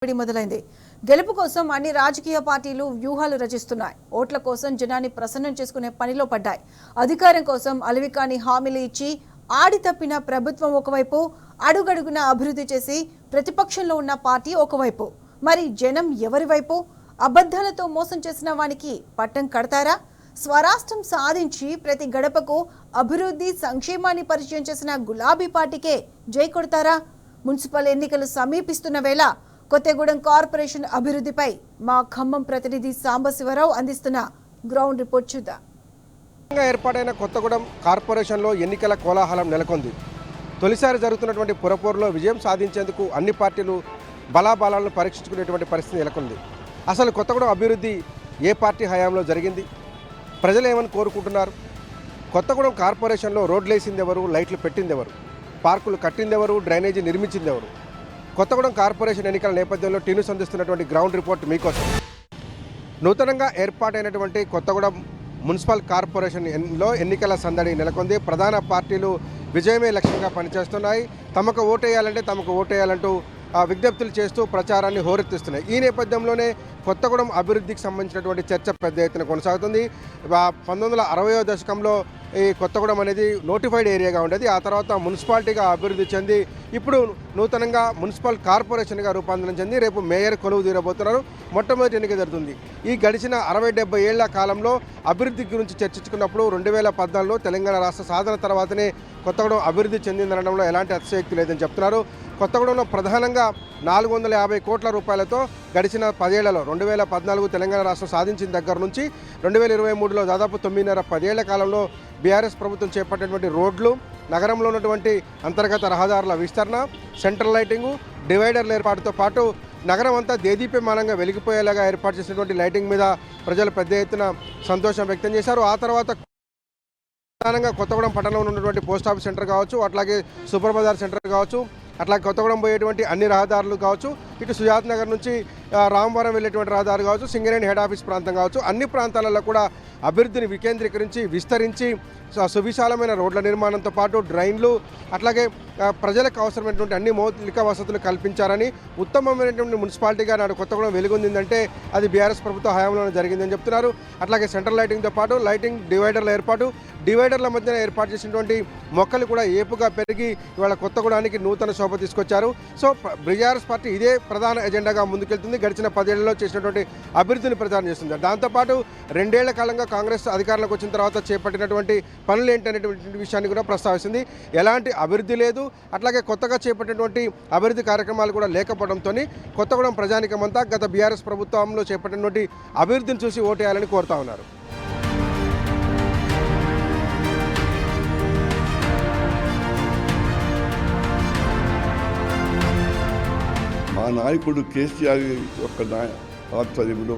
మొదలైంది. గెలుపు కోసం అన్ని రాజకీయ పార్టీలు వ్యూహాలు రచిస్తున్నాయి. ఓట్ల కోసం జనాన్ని ప్రసన్నం చేసుకునే పనిలో పడ్డాయి. అధికారం కోసం అలవికాని హామీలు ఇచ్చి ఆడి తప్పిన ప్రభుత్వం ఒకవైపు, అడుగడుగున అభివృద్ధి చేసి ప్రతిపక్షంలో ఉన్న పార్టీ ఒకవైపు. మరి జనం ఎవరి వైపు? అబద్ధాలతో మోసం చేసిన వానికి పట్టం కడతారా? స్వరాష్ట్రం సాధించి ప్రతి గడపకు అభివృద్ధి సంక్షేమాన్ని పరిచయం చేసిన గులాబీ పార్టీకే జై కొడతారా? మున్సిపల్ ఎన్నికలు సమీపిస్తున్న వేళ కొత్తగూడెం కార్పొరేషన్ అభివృద్ధిపై మా ఖమ్మం ప్రతినిధి సాంబశివరావు అందిస్తున్న గ్రౌండ్ రిపోర్ట్ చూద్దాం. ఏర్పాటైన కొత్తగూడెం కార్పొరేషన్లో ఎన్నికల కోలాహలం నెలకొంది. తొలిసారి జరుగుతున్నటువంటి పురపోరులో విజయం సాధించేందుకు అన్ని పార్టీలు బలాబలాలను పరీక్షించుకునేటువంటి పరిస్థితి నెలకొంది. అసలు కొత్తగూడెం అభివృద్ధి ఏ పార్టీ హయాంలో జరిగింది? ప్రజలు ఏమని కోరుకుంటున్నారు? కొత్తగూడెం కార్పొరేషన్లో రోడ్లు వేసింది ఎవరు? లైట్లు పెట్టింది ఎవరు? పార్కులు కట్టింది ఎవరు? డ్రైనేజీ నిర్మించింది ఎవరు? కొత్తగూడెం కార్పొరేషన్ ఎన్నికల నేపథ్యంలో టీను సంధిస్తున్నటువంటి గ్రౌండ్ రిపోర్ట్ మీకోసం. నూతనంగా ఏర్పాటైనటువంటి కొత్తగూడెం మున్సిపల్ కార్పొరేషన్లో ఎన్నికల సందడి నెలకొంది. ప్రధాన పార్టీలు విజయమే లక్ష్యంగా పనిచేస్తున్నాయి. తమకు ఓటేయాలంటూ విజ్ఞప్తులు చేస్తూ ప్రచారాన్ని హోరెత్తిస్తున్నాయి. ఈ నేపథ్యంలోనే కొత్తగూడెం అభివృద్ధికి సంబంధించినటువంటి చర్చ పెద్ద ఎత్తున కొనసాగుతుంది. 1960వ దశకంలో ఈ కొత్తగూడెం అనేది నోటిఫైడ్ ఏరియాగా ఉండేది. ఆ తర్వాత మున్సిపాలిటీగా అభివృద్ధి చెంది ఇప్పుడు నూతనంగా మున్సిపల్ కార్పొరేషన్గా రూపాంతరం చెంది రేపు మేయర్ కొలువు తీరబోతున్నారు. మొట్టమొదటి ఎన్నిక జరుగుతుంది. ఈ గడిచిన 60-70 ఏళ్ల కాలంలో అభివృద్ధి గురించి చర్చించుకున్నప్పుడు 2014లో తెలంగాణ రాష్ట్ర సాధన తర్వాతనే కొత్తగూడెం అభివృద్ధి చెందిందనడంలో ఎలాంటి అతిశయోక్తి లేదని చెప్తున్నారు. కొత్తగూడెంలో ప్రధానంగా 450 కోట్ల రూపాయలతో గడిచిన 10 ఏళ్లలో 2014 తెలంగాణ రాష్ట్రం సాధించిన దగ్గర నుంచి 2023లో దాదాపు 9.5-10 ఏళ్ల కాలంలో బీఆర్ఎస్ ప్రభుత్వం చేపట్టినటువంటి రోడ్లు, నగరంలో ఉన్నటువంటి అంతర్గత రహదారుల విస్తరణ, సెంట్రల్ లైటింగు, డివైడర్ల ఏర్పాటుతో పాటు నగరం అంతా దేదీప్యమానంగా వెలిగిపోయేలాగా ఏర్పాటు చేసినటువంటి లైటింగ్ మీద ప్రజలు పెద్ద ఎత్తున సంతోషం వ్యక్తం చేశారు. ఆ తర్వాత ప్రధానంగా కొత్తగూడెం పట్టణంలో ఉన్నటువంటి పోస్ట్ ఆఫీస్ సెంటర్ కావచ్చు, అట్లాగే సూపర్ బజార్ సెంటర్ కావచ్చు, అట్లాగే కొత్తగూడెం పోయేటువంటి అన్ని రహదారులు కావచ్చు, ఇటు సుజాత్ నగర్ నుంచి రామవరం వెళ్ళేటువంటి రహదారు కావచ్చు, సింగరేణి హెడ్ ఆఫీస్ ప్రాంతం కావచ్చు, అన్ని ప్రాంతాలలో కూడా అభివృద్ధిని వికేంద్రీకరించి విస్తరించి సువిశాలమైన రోడ్ల నిర్మాణంతో పాటు డ్రైన్లు, అట్లాగే ప్రజలకు అవసరమైనటువంటి అన్ని మౌలిక వసతులు కల్పించారని, ఉత్తమమైనటువంటి మున్సిపాలిటీగా నాడు కొత్తగూడెం వెలుగొందిందంటే అది బీఆర్ఎస్ ప్రభుత్వ హయాంలోనే జరిగిందని చెప్తున్నారు. అట్లాగే సెంట్రల్ లైటింగ్తో పాటు లైటింగ్ డివైడర్ల ఏర్పాటు, డివైడర్ల మధ్యన ఏర్పాటు చేసినటువంటి మొక్కలు కూడా ఏపుగా పెరిగి ఇవాళ కొత్తగూడానికి నూతన శోభ తీసుకొచ్చారు. సో బీఆర్ఎస్ పార్టీ ఇదే ప్రధాన ఎజెండాగా ముందుకెళ్తుంది. గడిచిన 10 ఏళ్లలో చేసినటువంటి అభివృద్ధిని ప్రచారం చేస్తుంది. దాంతోపాటు 2 ఏళ్ల కాలంగా కాంగ్రెస్ అధికారంలోకి వచ్చిన తర్వాత చేపట్టినటువంటి పనులు ఏంటనేటువంటి విషయాన్ని కూడా ప్రస్తావిస్తుంది. ఎలాంటి అభివృద్ధి లేదు, అట్లాగే కొత్తగా చేపట్టినటువంటి అభివృద్ధి కార్యక్రమాలు కూడా లేకపోవడంతో కొత్తగూడెం ప్రజానికమంతా గత బీఆర్ఎస్ ప్రభుత్వంలో చేపట్టినటువంటి అభివృద్ధిని చూసి ఓటేయాలని కోరుతా ఉన్నారు. మా నాయకుడు కేసీఆర్ యొక్క ఆధ్వర్యంలో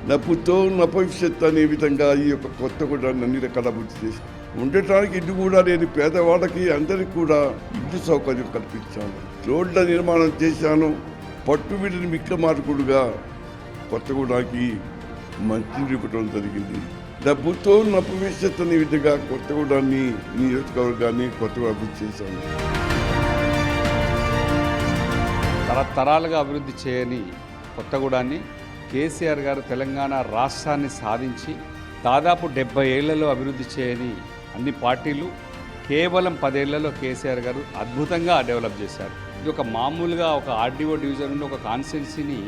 నప్పుతో నభవిష్యత్ అనే విధంగా ఈ యొక్క కొత్తగూడెం అన్ని రకాల అభివృద్ధి చేసి ఉండటానికి ఇల్లు కూడా లేని పేదవాళ్ళకి అందరికీ కూడా ఇల్లు సౌకర్యం కల్పించాను. రోడ్ల నిర్మాణం చేశాను. పట్టు వీడిని విక్రమార్కుడుగా కొత్తగూడానికి మంచి ఇవ్వడం జరిగింది. డబ్బుతో నభవిష్యత్ అనే విధంగా కొత్తగూడాన్ని నియోజకవర్గాన్ని కొత్తగా అభివృద్ధి చేశాను. తరతరాలుగా అభివృద్ధి చేయని కొత్తగూడాన్ని కేసీఆర్ గారు తెలంగాణ రాష్ట్రాన్ని సాధించి దాదాపు 70 ఏళ్లలో అభివృద్ధి చేయని అన్ని పార్టీలు కేవలం 10 ఏళ్లలో కేసీఆర్ గారు అద్భుతంగా డెవలప్ చేశారు. ఇది ఒక మామూలుగా ఒక ఆర్డీఓ డివిజన్ నుండి ఒక కాన్స్టిట్యున్సీని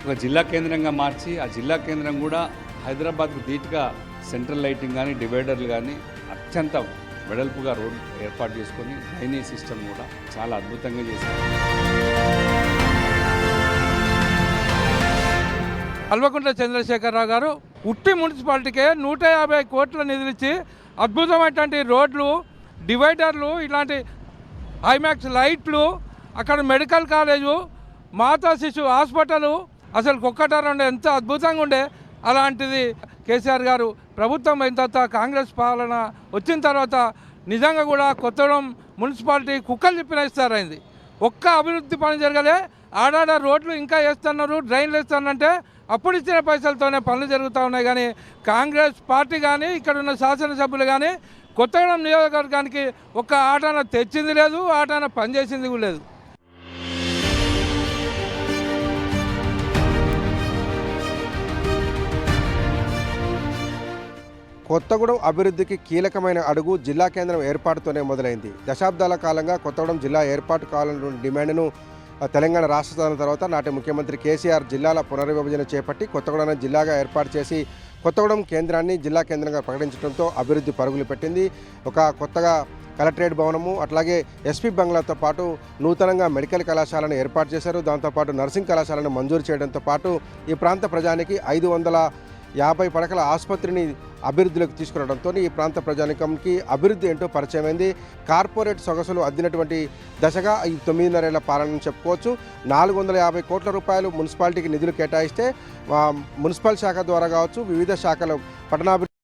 ఒక జిల్లా కేంద్రంగా మార్చి ఆ జిల్లా కేంద్రం కూడా హైదరాబాద్కు ధీటుగా సెంట్రల్ లైటింగ్ కానీ డివైడర్లు కానీ అత్యంత వెడల్పుగా రోడ్ ఏర్పాటు చేసుకొని డ్రైనేజ్ సిస్టమ్ కూడా చాలా అద్భుతంగా చేశారు. కల్వకుంట్ల చంద్రశేఖరరావు గారు ఉట్టి మున్సిపాలిటీకే 150 కోట్ల నిధులిచ్చి అద్భుతమైనటువంటి రోడ్లు, డివైడర్లు, ఇలాంటి హైమాక్స్ లైట్లు, అక్కడ మెడికల్ కాలేజు, మాతా శిశు హాస్పిటలు, అసలు ఒక్కటారండే ఎంత అద్భుతంగా ఉండే. అలాంటిది కేసీఆర్ గారు ప్రభుత్వం అయిన తర్వాత కాంగ్రెస్ పాలన వచ్చిన తర్వాత నిజంగా కూడా కొత్తగూడెం మున్సిపాలిటీ కుక్కలు చెప్పిన ఇస్తారైంది. ఒక్క అభివృద్ధి పని జరగలే. ఆడాడ రోడ్లు ఇంకా వేస్తున్నారు, డ్రైన్లు వేస్తానంటే అప్పుడు ఇచ్చిన పైసలతోనే పనులు జరుగుతూ ఉన్నాయి. కానీ కాంగ్రెస్ పార్టీ కానీ ఇక్కడ ఉన్న శాసనసభ్యులు కానీ కొత్తగూడెం నియోజకవర్గానికి ఒక్క ఆటన తెచ్చింది లేదు, ఆటన పనిచేసింది కూడా లేదు. కొత్తగూడెం అభివృద్ధికి కీలకమైన అడుగు జిల్లా కేంద్రం ఏర్పాటుతోనే మొదలైంది. దశాబ్దాల కాలంగా కొత్తగూడెం జిల్లా ఏర్పాటు కావాలన్న డిమాండ్ను తెలంగాణ రాష్ట్ర సాధన తర్వాత నాటి ముఖ్యమంత్రి కేసీఆర్ జిల్లాల పునర్విభజన చేపట్టి కొత్తగూడెం జిల్లాగా ఏర్పాటు చేసి కొత్తగూడెం కేంద్రాన్ని జిల్లా కేంద్రంగా ప్రకటించడంతో అభివృద్ధి పరుగులు పెట్టింది. ఒక కొత్తగా కలెక్టరేట్ భవనము, అట్లాగే ఎస్పీ బంగ్లాతో పాటు నూతనంగా మెడికల్ కళాశాలను ఏర్పాటు చేశారు. దాంతోపాటు నర్సింగ్ కళాశాలను మంజూరు చేయడంతో పాటు ఈ ప్రాంత ప్రజానికి 550 పడకల ఆసుపత్రిని అభివృద్ధిలోకి తీసుకురావడంతో ఈ ప్రాంత ప్రజానికంకి అభివృద్ధి ఏంటో పరిచయమైంది. కార్పొరేట్ సొగసులు అద్దినటువంటి దశగా ఈ 9.5 ఏళ్ల పాలనను చెప్పుకోవచ్చు. 450 కోట్ల రూపాయలు మున్సిపాలిటీకి నిధులు కేటాయిస్తే మున్సిపల్ శాఖ ద్వారా కావచ్చు, వివిధ శాఖలు పట్టణాభివృద్ధి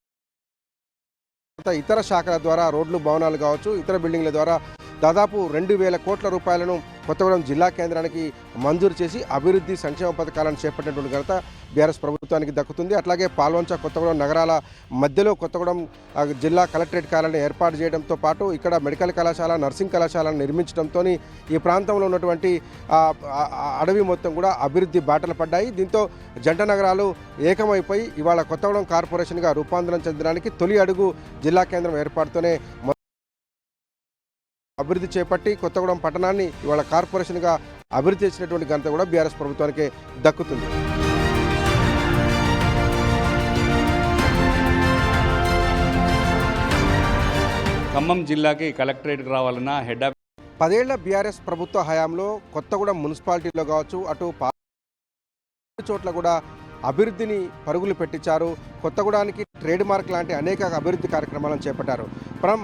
ఇతర శాఖల ద్వారా రోడ్లు, భవనాలు కావచ్చు, ఇతర బిల్డింగ్ల ద్వారా దాదాపు 2,000 కోట్ల రూపాయలను కొత్తగూడెం జిల్లా కేంద్రానికి మంజూరు చేసి అభివృద్ధి సంక్షేమ పథకాలను చేపట్టినటువంటి ఘనత బీఆర్ఎస్ ప్రభుత్వానికి దక్కుతుంది. అట్లాగే పాల్వంచ, కొత్తగూడెం నగరాల మధ్యలో కొత్తగూడెం జిల్లా కలెక్టరేట్ కార్యాలయం ఏర్పాటు చేయడంతో పాటు ఇక్కడ మెడికల్ కళాశాల, నర్సింగ్ కళాశాలను నిర్మించడంతో ఈ ప్రాంతంలో ఉన్నటువంటి అడవి మొత్తం కూడా అభివృద్ధి బాటలు పడ్డాయి. దీంతో జంట నగరాలు ఏకమైపోయి ఇవాళ కొత్తగూడెం కార్పొరేషన్గా రూపాంతరం చెందడానికి తొలి అడుగు జిల్లా కేంద్రం ఏర్పాటుతోనే అభివృద్ధి చేపట్టి కొత్తగూడెం పట్టణాన్ని ఇవాళ కార్పొరేషన్గా అభివృద్ధి చేసినటువంటి ఘనత కూడా బీఆర్ఎస్ ప్రభుత్వానికి దక్కుతుంది. ఖమ్మం జిల్లాకి కలెక్టరేట్కి రావాలన్నా హెడ్ ఆఫీస్ 10 ఏళ్ల బీఆర్ఎస్ ప్రభుత్వ హయాంలో కొత్తగూడెం మున్సిపాలిటీలో కావచ్చు, అటు చోట్ల కూడా అభివృద్ధిని పరుగులు పెట్టించారు. కొత్తగూడానికి ట్రేడ్ మార్క్ లాంటి అనేక అభివృద్ధి కార్యక్రమాలను చేపట్టారు.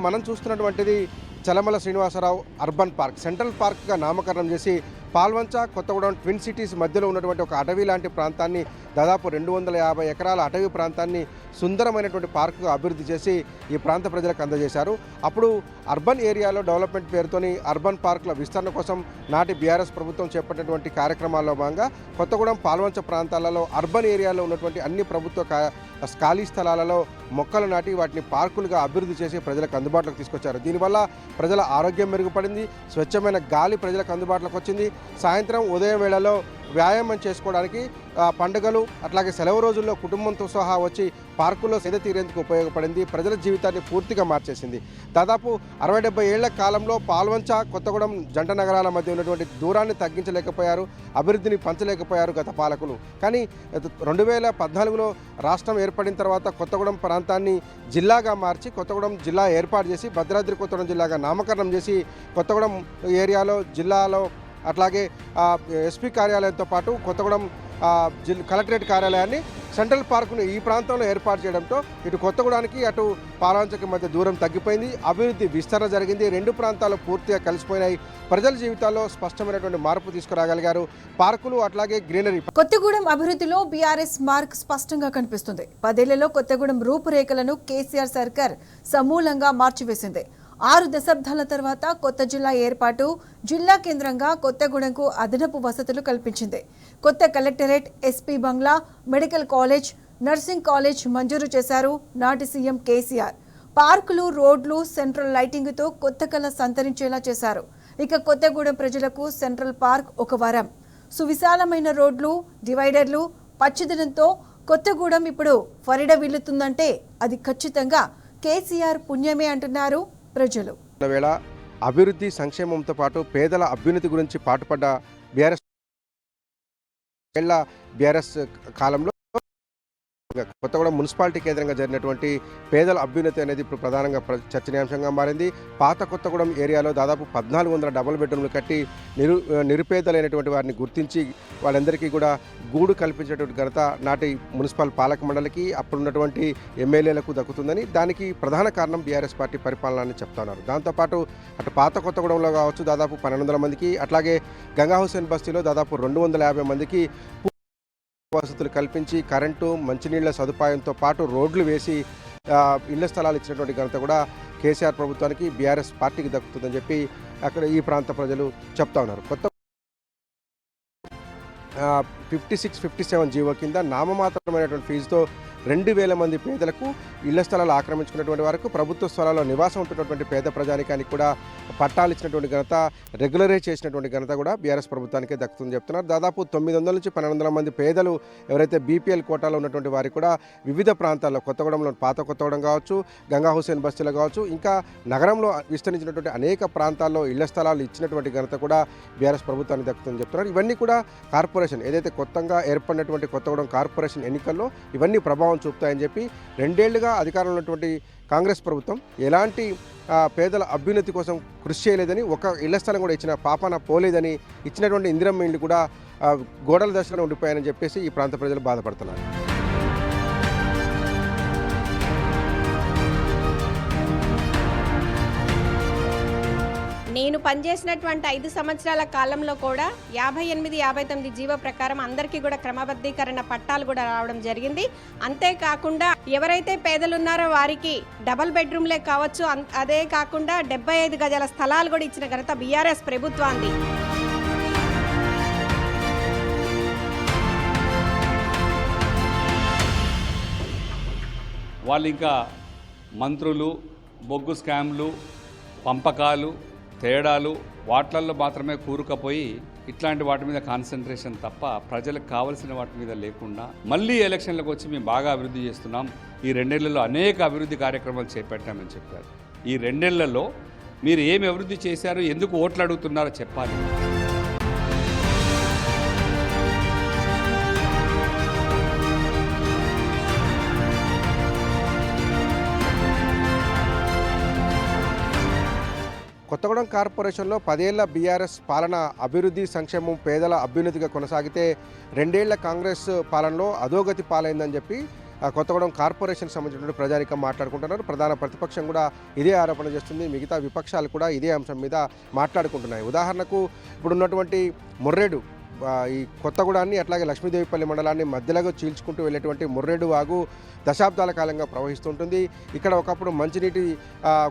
మనం చూస్తున్నటువంటిది Chalamala Srinivasarao urban park, central పార్క్గా నామకరణం చేసి పాల్వంచ, కొత్తగూడెం ట్విన్ సిటీస్ మధ్యలో ఉన్నటువంటి ఒక అటవీ లాంటి ప్రాంతాన్ని, దాదాపు 250 ఎకరాల అటవీ ప్రాంతాన్ని సుందరమైనటువంటి పార్కుగా అభివృద్ధి చేసి ఈ ప్రాంత ప్రజలకు అందజేశారు. అప్పుడు అర్బన్ ఏరియాలో డెవలప్మెంట్ పేరుతోని అర్బన్ పార్కుల విస్తరణ కోసం నాటి బీఆర్ఎస్ ప్రభుత్వం చేపట్టినటువంటి కార్యక్రమాల్లో భాగంగా కొత్తగూడెం, పాల్వంచ ప్రాంతాలలో అర్బన్ ఏరియాలో ఉన్నటువంటి అన్ని ప్రభుత్వ ఖాళీ స్థలాలలో మొక్కలు నాటి వాటిని పార్కులుగా అభివృద్ధి చేసి ప్రజలకు అందుబాటులోకి తీసుకొచ్చారు. దీనివల్ల ప్రజల ఆరోగ్యం మెరుగుపడింది, స్వచ్ఛమైన గాలి ప్రజలకు అందుబాటులోకి వచ్చింది. సాయంత్రం, ఉదయం వేళలో వ్యాయామం చేసుకోవడానికి, పండుగలు అట్లాగే సెలవు రోజుల్లో కుటుంబంతో సహా వచ్చి పార్కుల్లో సేద తీరేందుకు ఉపయోగపడింది. ప్రజల జీవితాన్ని పూర్తిగా మార్చేసింది. దాదాపు 60-70 ఏళ్ల కాలంలో పాల్వంచ, కొత్తగూడెం జంట నగరాల మధ్య ఉన్నటువంటి దూరాన్ని తగ్గించలేకపోయారు, అభివృద్ధిని పంచలేకపోయారు గత పాలకులు. కానీ 2014లో రాష్ట్రం ఏర్పడిన తర్వాత కొత్తగూడెం ప్రాంతాన్ని జిల్లాగా మార్చి కొత్తగూడెం జిల్లా ఏర్పాటు చేసి భద్రాద్రి కొత్తగూడెం జిల్లాగా నామకరణం చేసి కొత్తగూడెం ఏరియాలో, జిల్లాలో అట్లాగే ఎస్పీ కార్యాలయంతో పాటు కొత్తగూడెం కలెక్టరేట్ కార్యాలయాన్ని, సెంట్రల్ పార్కును ఈ ప్రాంతంలో ఏర్పాటు చేయడంతో ఇటు కొత్తగూడానికి అటు పాల్వంచకి మధ్య దూరం తగ్గిపోయింది. అభివృద్ధి విస్తరణ జరిగింది. రెండు ప్రాంతాలు పూర్తిగా కలిసిపోయినాయి. ప్రజల జీవితాల్లో స్పష్టమైనటువంటి మార్పు తీసుకురాగలిగారు. పార్కులు అట్లాగే గ్రీనరీ. కొత్తగూడెం అభివృద్ధిలో బీఆర్ఎస్ మార్క్ స్పష్టంగా కనిపిస్తుంది. 10 ఏళ్లలో కొత్తగూడెం రూపురేఖలను కేసీఆర్ సర్కార్ సమూలంగా మార్చివేసింది. 6 దశాబ్దాల తర్వాత కొత్త జిల్లా ఏర్పాటు, జిల్లా కేంద్రంగా కొత్తగూడెంకు అదనపు వసతులు కల్పించింది. కొత్త కలెక్టరేట్, ఎస్పీ బంగ్లా, మెడికల్ కాలేజ్, నర్సింగ్ కాలేజ్ మంజూరు చేశారు నాటి సీఎం కేసీఆర్. పార్కులు, రోడ్లు, సెంట్రల్ లైటింగ్తో కొత్త కళ సంతరించేలా చేశారు. ఇక కొత్తగూడెం ప్రజలకు సెంట్రల్ పార్క్ ఒక వరం. సువిశాలమైన రోడ్లు, డివైడర్లు, పచ్చదనంతో కొత్తగూడెం ఇప్పుడు ఫరిడ వీలుతుందంటే అది ఖచ్చితంగా కేసీఆర్ పుణ్యమే అంటున్నారు ప్రజలు. వేళ అభివృద్ధి సంక్షేమంతో పాటు పేదల అభ్యున్నతి గురించి పాటుపడ్డ బీఆర్ఎస్ కాలంలో కొత్తగూడెం మున్సిపాలిటీ కేంద్రంగా జరిగినటువంటి పేదల అభ్యున్నతి అనేది ఇప్పుడు ప్రధానంగా చర్చనీయాంశంగా మారింది. పాత కొత్తగూడెం ఏరియాలో దాదాపు 1400 డబుల్ బెడ్రూమ్లు కట్టి నిరుపేదలైనటువంటి వారిని గుర్తించి వాళ్ళందరికీ కూడా గూడు కల్పించేటువంటి ఘనత నాటి మున్సిపల్ పాలక మండలికి, అప్పుడున్నటువంటి ఎమ్మెల్యేలకు దక్కుతుందని, దానికి ప్రధాన కారణం బీఆర్ఎస్ పార్టీ పరిపాలన అని చెప్తున్నారు. దాంతోపాటు అటు పాత కొత్తగూడెంలో కావచ్చు దాదాపు 1200 మందికి, అట్లాగే గంగా హుస్సేన్ బస్తీలో దాదాపు 250 మందికి వసతులు కల్పించి కరెంటు, మంచినీళ్ల సదుపాయంతో పాటు రోడ్లు వేసి ఇళ్ల స్థలాలు ఇచ్చినటువంటి ఘనత కూడా కేసీఆర్ ప్రభుత్వానికి, బీఆర్ఎస్ పార్టీకి దక్కుతుందని చెప్పి అక్కడ ఈ ప్రాంత ప్రజలు చెప్తా ఉన్నారు. కొత్త 56, 57 జీవో కింద నామమాత్రమైనటువంటి ఫీజుతో 2,000 మంది పేదలకు ఇళ్ల స్థలాలు ఆక్రమించుకున్నటువంటి వారికి ప్రభుత్వ స్థలాల్లో నివాసం ఉంటున్నటువంటి పేద ప్రజానికానికి కూడా పట్టాలు ఇచ్చినటువంటి ఘనత, రెగ్యులరైజ్ చేసినటువంటి ఘనత కూడా బీఆర్ఎస్ ప్రభుత్వానికే దక్కుతుందని చెప్తున్నారు. దాదాపు 900 నుంచి 1,200 మంది పేదలు ఎవరైతే బీపీఎల్ కోటాలో ఉన్నటువంటి వారికి కూడా వివిధ ప్రాంతాల్లో కొత్తగూడెంలో పాత కొత్తగూడెం కావచ్చు, గంగా హుసేన్ బస్తీలో కావచ్చు, ఇంకా నగరంలో విస్తరించినటువంటి అనేక ప్రాంతాల్లో ఇళ్ల స్థలాలు ఇచ్చినటువంటి ఘనత కూడా బీఆర్ఎస్ ప్రభుత్వానికి దక్కుతుందని చెప్తున్నారు. ఇవన్నీ కూడా కార్పొరేషన్ ఏదైతే కొత్తగా ఏర్పడినటువంటి కొత్తగూడెం కార్పొరేషన్ ఎన్నికల్లో ఇవన్నీ ప్రభావం చూపుతాయని చెప్పి 2 ఏళ్లుగా అధికారంలో ఉన్నటువంటి కాంగ్రెస్ ప్రభుత్వం ఎలాంటి పేదల అభ్యున్నతి కోసం కృషి చేయలేదని, ఒక ఇళ్ల స్థలం కూడా ఇచ్చిన పాపాన పోలేదని, ఇచ్చినటువంటి ఇందిరమ్మ ఇళ్ళు కూడా గోడల దశలో ఉండిపోయాయని చెప్పేసి ఈ ప్రాంత ప్రజలు బాధపడుతున్నారు. నేను పనిచేసినటువంటి 5 సంవత్సరాల కాలంలో కూడా 58-59 జీవో ప్రకారం అందరికీ కూడా క్రమబద్ధీకరణ పట్టాలు కూడా రావడం జరిగింది. అంతేకాకుండా ఎవరైతే పేదలు ఉన్నారో వారికి డబల్ బెడ్రూమ్లే కావచ్చు, అదే కాకుండా 75 గజాల స్థలాలు కూడా ఇచ్చిన ఘనత బీఆర్ఎస్ ప్రభుత్వాన్ని. వాళ్ళు ఇంకా మంత్రులు, బొగ్గు స్కామ్లు, పంపకాలు, తేడాలు వాట్లల్లో మాత్రమే కూరుకుపోయి ఇట్లాంటి వాటి మీద కాన్సన్ట్రేషన్ తప్ప ప్రజలకు కావాల్సిన వాటి మీద లేకుండా మళ్ళీ ఎలక్షన్లకు వచ్చి మేము బాగా అభివృద్ధి చేస్తున్నాం, ఈ 2 ఏళ్లలో అనేక అభివృద్ధి కార్యక్రమాలు చేపట్టామని చెప్పారు. ఈ 2 ఏళ్లలో మీరు ఏమి అభివృద్ధి చేశారు, ఎందుకు ఓట్లు అడుగుతున్నారో చెప్పాలి. కొత్తగూడెం కార్పొరేషన్లో 10 ఏళ్ల బీఆర్ఎస్ పాలన అభివృద్ధి, సంక్షేమం, పేదల అభ్యున్నతిగా కొనసాగితే 2 ఏళ్ల కాంగ్రెస్ పాలనలో అధోగతి పాలైందని చెప్పి కొత్తగూడెం కార్పొరేషన్ సంబంధించిన ప్రజానికం మాట్లాడుకుంటున్నారు. ప్రధాన ప్రతిపక్షం కూడా ఇదే ఆరోపణ చేస్తుంది. మిగతా విపక్షాలు కూడా ఇదే అంశం మీద మాట్లాడుకుంటున్నాయి. ఉదాహరణకు ఇప్పుడున్నటువంటి ముర్రేడు, ఈ కొత్తగూడాన్ని అట్లాగే లక్ష్మీదేవిపల్లి మండలాన్ని మధ్యలో చీల్చుకుంటూ వెళ్ళేటువంటి ముర్రేడు వాగు దశాబ్దాల కాలంగా ప్రవహిస్తుంటుంది. ఇక్కడ ఒకప్పుడు మంచినీటి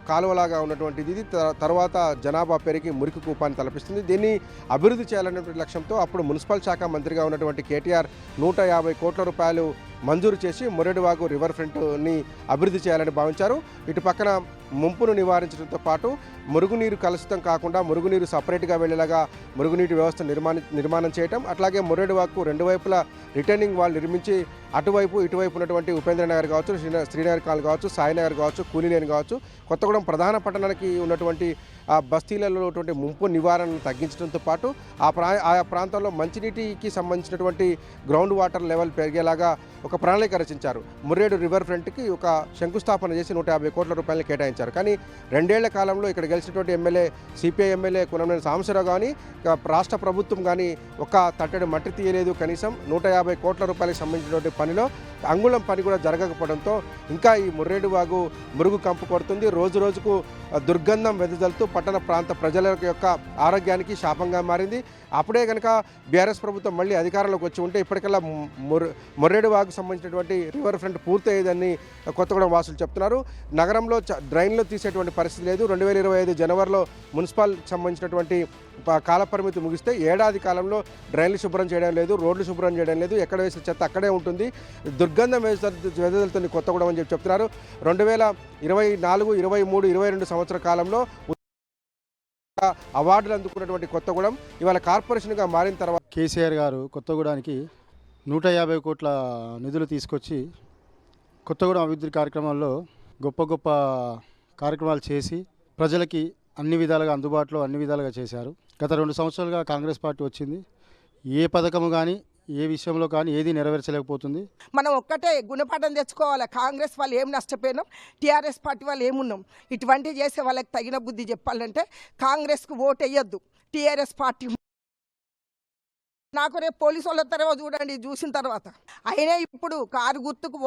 కాలువలాగా ఉన్నటువంటిది ఇది తర్వాత జనాభా పెరిగి మురికి కూపాన్ని తలపిస్తుంది. దీన్ని అభివృద్ధి చేయాలనేటువంటి లక్ష్యంతో అప్పుడు మున్సిపల్ శాఖ మంత్రిగా ఉన్నటువంటి కేటీఆర్ 150 కోట్ల రూపాయలు మంజూరు చేసి ముర్రేడు వాగు రివర్ ఫ్రంట్ని అభివృద్ధి చేయాలని భావించారు. ఇటు పక్కన ముంపును నివారించడంతో పాటు మురుగునీరు కలుషితం కాకుండా మురుగునీరు సపరేట్గా వెళ్ళేలాగా మురుగునీటి వ్యవస్థ నిర్మాణం చేయటం, అట్లాగే ముర్రేడు వాగుకు 2 వైపులా రిటర్నింగ్ వాల్ నిర్మించి అటువైపు ఇటువైపు ఉన్నటువంటి ఉపేంద్రనగర్ కావచ్చు, శ్రీనగర్ కాలనీ కావచ్చు, సాయినగర్ కావచ్చు, కూలీలేని కావచ్చు, కొత్తగూడెం ప్రధాన పట్టణానికి ఉన్నటువంటి బస్తీలలో ఉన్నటువంటి ముంపు నివారణను తగ్గించడంతో పాటు ఆయా ప్రాంతాల్లో మంచినీటికి సంబంధించినటువంటి గ్రౌండ్ వాటర్ లెవెల్ పెరిగేలాగా ఒక ప్రణాళిక రచించారు. ముర్రేడు రివర్ ఫ్రంట్కి ఒక శంకుస్థాపన చేసి 150 కోట్ల రూపాయలు కేటాయించారు. కానీ 2 ఏళ్ల కాలంలో ఇక్కడ గెలిచినటువంటి ఎమ్మెల్యే, సిపిఐ ఎమ్మెల్యే కునంనేని సాంబశివరావు కానీ రాష్ట్ర ప్రభుత్వం కానీ ఒక తట్టడి మట్టి తీయలేదు. కనీసం 150 కోట్ల రూపాయలకు సంబంధించినటువంటి పనిలో అంగుళం పని కూడా జరగకపోవడంతో ఇంకా ఈ ముర్రేడు వాగు మురుగు కంపు కొడుతుంది. రోజు రోజుకు దుర్గంధం వెదజల్లుతూ పట్టణ ప్రాంత ప్రజల యొక్క ఆరోగ్యానికి శాపంగా మారింది. అప్పుడే కనుక బీఆర్ఎస్ ప్రభుత్వం మళ్ళీ అధికారంలోకి వచ్చి ఉంటే ఇప్పటికల్లా ముర్రేడు వాగుకు సంబంధించినటువంటి రివర్ ఫ్రంట్ పూర్తయ్యేదని కొత్తగూడెం వాసులు చెప్తున్నారు. నగరంలో డ్రైన్లో తీసేటువంటి పరిస్థితి లేదు. 2025 జనవరిలో మున్సిపల్ సంబంధించినటువంటి కాలపరిమితి ముగిస్తే ఏడాది కాలంలో డ్రైన్లు శుభ్రం చేయడం లేదు, రోడ్లు శుభ్రం చేయడం లేదు, ఎక్కడ వేసిన చెత్త అక్కడే ఉంటుంది. దుర్గంధం వెదజల్లుతుంది కొత్తగూడెం అని చెప్తున్నారు. 2024, 23, 22 సంవత్సర కాలంలో అవార్డులు అందుకున్నటువంటి కొత్తగూడెం ఇవాళ కార్పొరేషన్గా మారిన తర్వాత కేసీఆర్ గారు కొత్తగూడానికి 150 కోట్ల నిధులు తీసుకొచ్చి కొత్తగూడెం అభివృద్ధి కార్యక్రమాల్లో గొప్ప గొప్ప కార్యక్రమాలు చేసి ప్రజలకి అన్ని విధాలుగా అందుబాటులో అన్ని విధాలుగా చేశారు. గత 2 సంవత్సరాలుగా కాంగ్రెస్ పార్టీ వచ్చింది. ఏ పథకము కానీ ఏ విషయంలో కానీ ఏది నెరవేర్చలేకపోతుంది. మనం ఒక్కటే గుణపాఠం తెచ్చుకోవాలి. కాంగ్రెస్ వాళ్ళు ఏం నష్టపోయినాం, టీఆర్ఎస్ పార్టీ వాళ్ళు ఏమున్నాం. ఇటువంటి చేసే వాళ్ళకి తగిన బుద్ధి చెప్పాలంటే కాంగ్రెస్కు ఓటు వేయొద్దు. టీఆర్ఎస్ పార్టీ నాకు రేపు పోలీసు వాళ్ళ తర్వాత చూడండి, చూసిన తర్వాత అయినా ఇప్పుడు కారు గుర్తుకు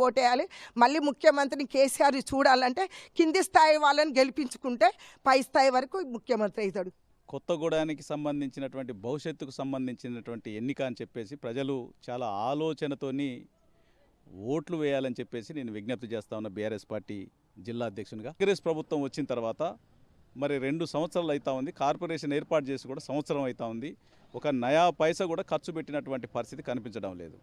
ఓటేయాలి. మళ్ళీ ముఖ్యమంత్రిని కేసీఆర్ చూడాలంటే కింది స్థాయి వాళ్ళని గెలిపించుకుంటే పై స్థాయి వరకు ముఖ్యమంత్రి అవుతాడు. కొత్తగూడానికి సంబంధించినటువంటి భవిష్యత్తుకు సంబంధించినటువంటి ఎన్నిక అని చెప్పేసి ప్రజలు చాలా ఆలోచనతోని ఓట్లు వేయాలని చెప్పేసి నేను విజ్ఞప్తి చేస్తా ఉన్న బీఆర్ఎస్ పార్టీ జిల్లా అధ్యక్షునిగా. కాంగ్రెస్ ప్రభుత్వం వచ్చిన తర్వాత మరి 2 సంవత్సరాలు అవుతా ఉంది. కార్పొరేషన్ ఏర్పాటు చేసి కూడా సంవత్సరం అవుతా ఉంది. ఒక నయా పైసా కూడా ఖర్చు పెట్టినటువంటి పరిస్థితి కనిపించడం లేదు.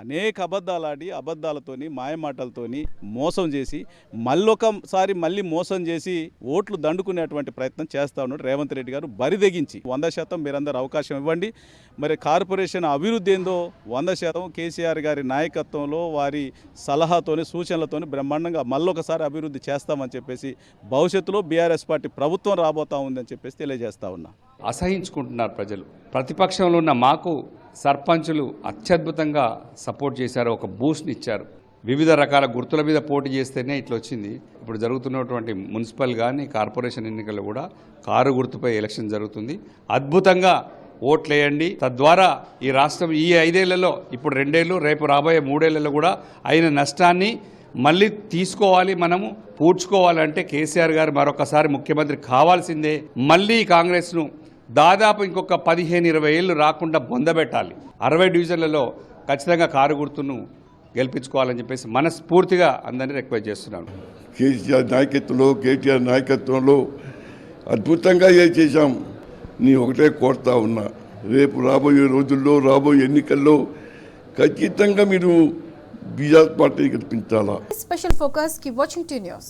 అనేక అబద్ధాలు ఆడి అబద్ధాలతోని మాయమాటలతోని మోసం చేసి మళ్ళీ మోసం చేసి ఓట్లు దండుకునేటువంటి ప్రయత్నం చేస్తూ ఉన్నాడు రేవంత్ రెడ్డి గారు. బరిదెగించి 100% మీరందరూ అవకాశం ఇవ్వండి. మరి కార్పొరేషన్ అభివృద్ధి ఏందో 100% కేసీఆర్ గారి నాయకత్వంలో వారి సలహాతోని సూచనలతోని బ్రహ్మాండంగా మళ్ళొకసారి అభివృద్ధి చేస్తామని చెప్పేసి భవిష్యత్తులో బీఆర్ఎస్ పార్టీ ప్రభుత్వం రాబోతా ఉందని చెప్పేసి తెలియజేస్తా ఉన్నా. అసహించుకుంటున్నారు ప్రజలు. ప్రతిపక్షంలో ఉన్న మాకు సర్పంచులు అత్యద్భుతంగా సపోర్ట్ చేశారు, ఒక బూస్ట్ని ఇచ్చారు. వివిధ రకాల గుర్తుల మీద పోటీ చేస్తేనే ఇట్లా వచ్చింది. ఇప్పుడు జరుగుతున్నటువంటి మున్సిపల్ కానీ కార్పొరేషన్ ఎన్నికల్లో కూడా కారు గుర్తుపై ఎలక్షన్ జరుగుతుంది. అద్భుతంగా ఓట్లేయండి. తద్వారా ఈ రాష్ట్రం ఈ 5 ఏళ్లలో, ఇప్పుడు 2 ఏళ్ళు, రేపు రాబోయే 3 ఏళ్లలో కూడా అయిన నష్టాన్ని మళ్ళీ తీసుకోవాలి, మనము పూడ్చుకోవాలంటే కేసీఆర్ గారు మరొకసారి ముఖ్యమంత్రి కావాల్సిందే. మళ్ళీ కాంగ్రెస్ను దాదాపు ఇంకొక 15-20 ఏళ్ళు రాకుండా బొందబెట్టాలి. 60 డివిజన్లలో ఖచ్చితంగా కారు గుర్తును గెలిపించుకోవాలని చెప్పేసి మనస్ఫూర్తిగా అందరినీ రిక్వెస్ట్ చేస్తున్నాను. కేటీఆర్ నాయకత్వంలో అద్భుతంగా చేశాం. నీ ఒకటే కోరుతా ఉన్నా, రేపు రాబోయే రోజుల్లో రాబోయే ఎన్నికల్లో ఖచ్చితంగా మీరు బీఆర్ఎస్ పార్టీ గెలిపించాలా. Special focus. Keep watching 2 News.